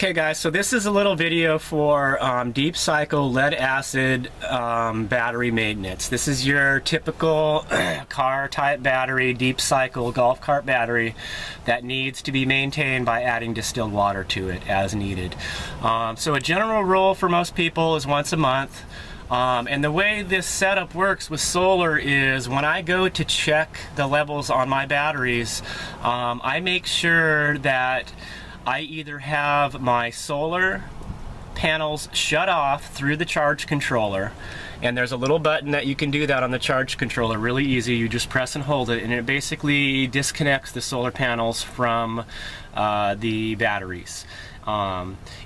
Okay guys, so this is a little video for deep cycle lead acid battery maintenance. This is your typical car type battery, deep cycle golf cart battery that needs to be maintained by adding distilled water to it as needed. So a general rule for most people is once a month. And the way this setup works with solar is when I go to check the levels on my batteries, I make sure that I either have my solar panels shut off through the charge controller, and there's a little button that you can do that on the charge controller, really easy. You just press and hold it and it basically disconnects the solar panels from the batteries.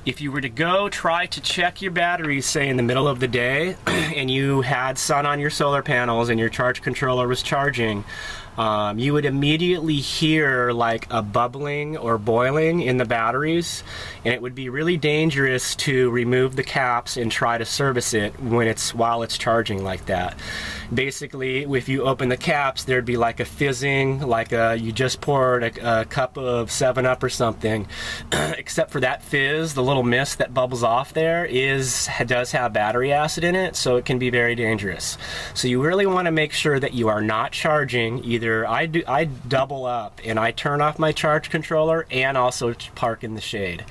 If you were to go try to check your batteries, say in the middle of the day, and you had sun on your solar panels and your charge controller was charging, you would immediately hear like a bubbling or boiling in the batteries, and it would be really dangerous to remove the caps and try to service it while it's charging like that. Basically, if you open the caps, there'd be like a fizzing, like you just poured a cup of 7-Up or something. Except for that fizz, the little mist that bubbles off there does have battery acid in it, so it can be very dangerous. So you really want to make sure that you are not charging. Either I double up and I turn off my charge controller and also park in the shade.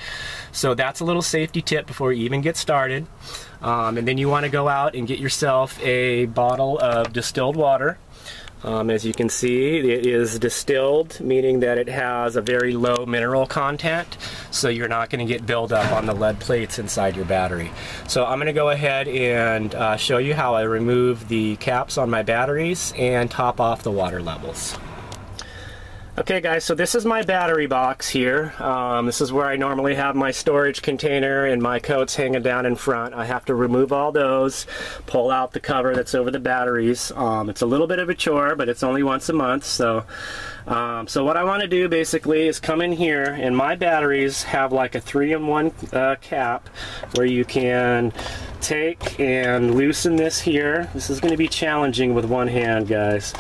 So that's a little safety tip before you even get started. And then you want to go out and get yourself a bottle of distilled water. As you can see, it is distilled, meaning that it has a very low mineral content, so you're not going to get buildup on the lead plates inside your battery. So I'm going to go ahead and show you how I remove the caps on my batteries and top off the water levels. Okay guys, so this is my battery box here. This is where I normally have my storage container and my coats hanging down in front. I have to remove all those, pull out the cover that's over the batteries. It's a little bit of a chore, but it's only once a month. So what I want to do basically is come in here, and my batteries have like a 3-in-1 cap where you can take and loosen this here. This is going to be challenging with one hand, guys.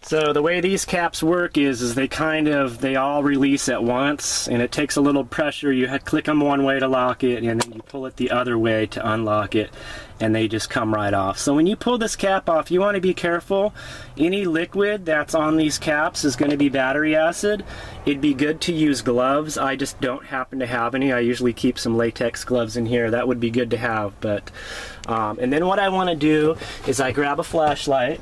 So the way these caps work is they all release at once, and it takes a little pressure. You click them one way to lock it, and then you pull it the other way to unlock it, and they just come right off. So when you pull this cap off, you want to be careful. Any liquid that's on these caps is going to be battery acid. It'd be good to use gloves. I just don't happen to have any. I usually keep some latex gloves in here. That would be good to have. But and then what I want to do is I grab a flashlight,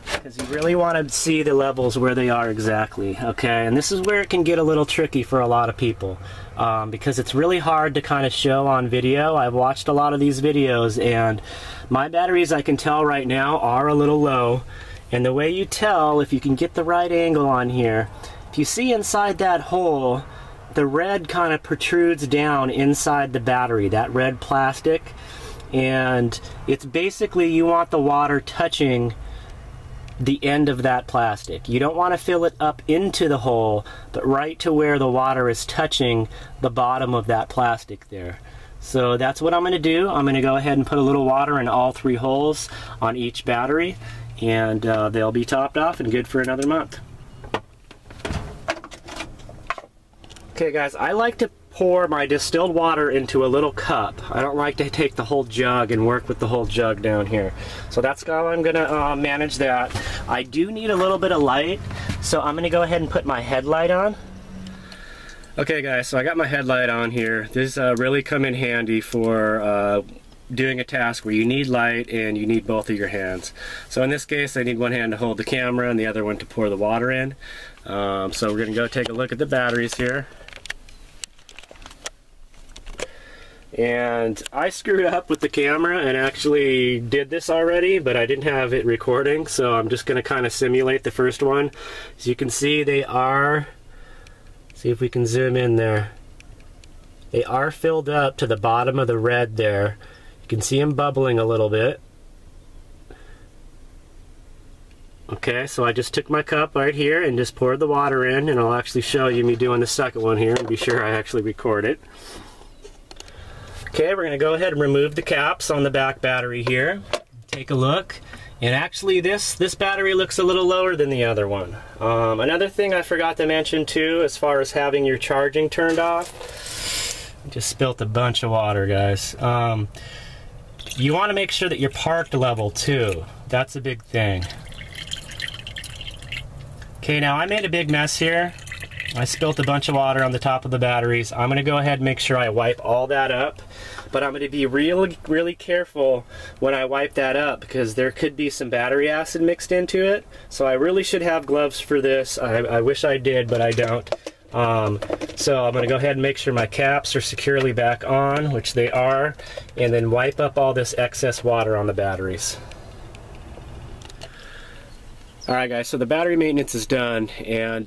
because you really want to see the levels where they are exactly, okay? And this is where it can get a little tricky for a lot of people, because it's really hard to kind of show on video. I've watched a lot of these videos, and my batteries, I can tell right now, are a little low. And the way you tell, if you can get the right angle on here, if you see inside that hole, the red kind of protrudes down inside the battery, that red plastic. And it's basically, you want the water touching the end of that plastic. You don't want to fill it up into the hole, but right to where the water is touching the bottom of that plastic there. So that's what I'm going to do. I'm going to go ahead and put a little water in all 3 holes on each battery, and they'll be topped off and good for another month. Okay guys, I like to pour my distilled water into a little cup. I don't like to take the whole jug and work with the whole jug down here. So that's how I'm gonna manage that. I do need a little bit of light, so I'm gonna go ahead and put my headlight on. Okay guys, so I got my headlight on here. This really come in handy for doing a task where you need light and you need both of your hands. So in this case, I need one hand to hold the camera and the other one to pour the water in. So we're gonna go take a look at the batteries here. And I screwed up with the camera and actually did this already, but I didn't have it recording, so I'm just going to kind of simulate the first one. As you can see, they are, see if we can zoom in there, they are filled up to the bottom of the red there. You can see them bubbling a little bit. Okay, so I just took my cup right here and just poured the water in, and I'll actually show you me doing the second one here and be sure I actually record it. Okay, we're going to go ahead and remove the caps on the back battery here. Take a look, And actually this battery looks a little lower than the other one. Another thing I forgot to mention too, as far as having your charging turned off, I just spilt a bunch of water, guys. You want to make sure that you're parked level too. That's a big thing. Okay, now I made a big mess here. I spilt a bunch of water on the top of the batteries. I'm going to go ahead and make sure I wipe all that up. But I'm going to be really careful when I wipe that up, because there could be some battery acid mixed into it. So I really should have gloves for this. I wish I did, but I don't. So I'm going to go ahead and make sure my caps are securely back on, which they are, and then wipe up all this excess water on the batteries. Alright guys, so the battery maintenance is done, and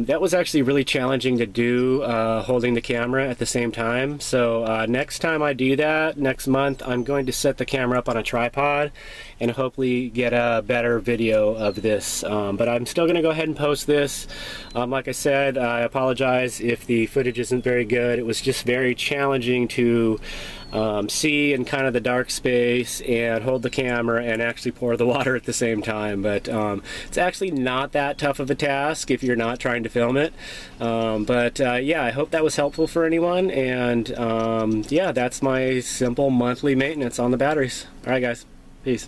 that was actually really challenging to do, holding the camera at the same time. So next time I do that, next month, I'm going to set the camera up on a tripod and hopefully get a better video of this. But I'm still going to go ahead and post this. Like I said, I apologize if the footage isn't very good. It was just very challenging to see in kind of the dark space and hold the camera and actually pour the water at the same time. But it's actually not that tough of a task if you're not trying to film it. Yeah, I hope that was helpful for anyone. And yeah, that's my simple monthly maintenance on the batteries. Alright guys, peace.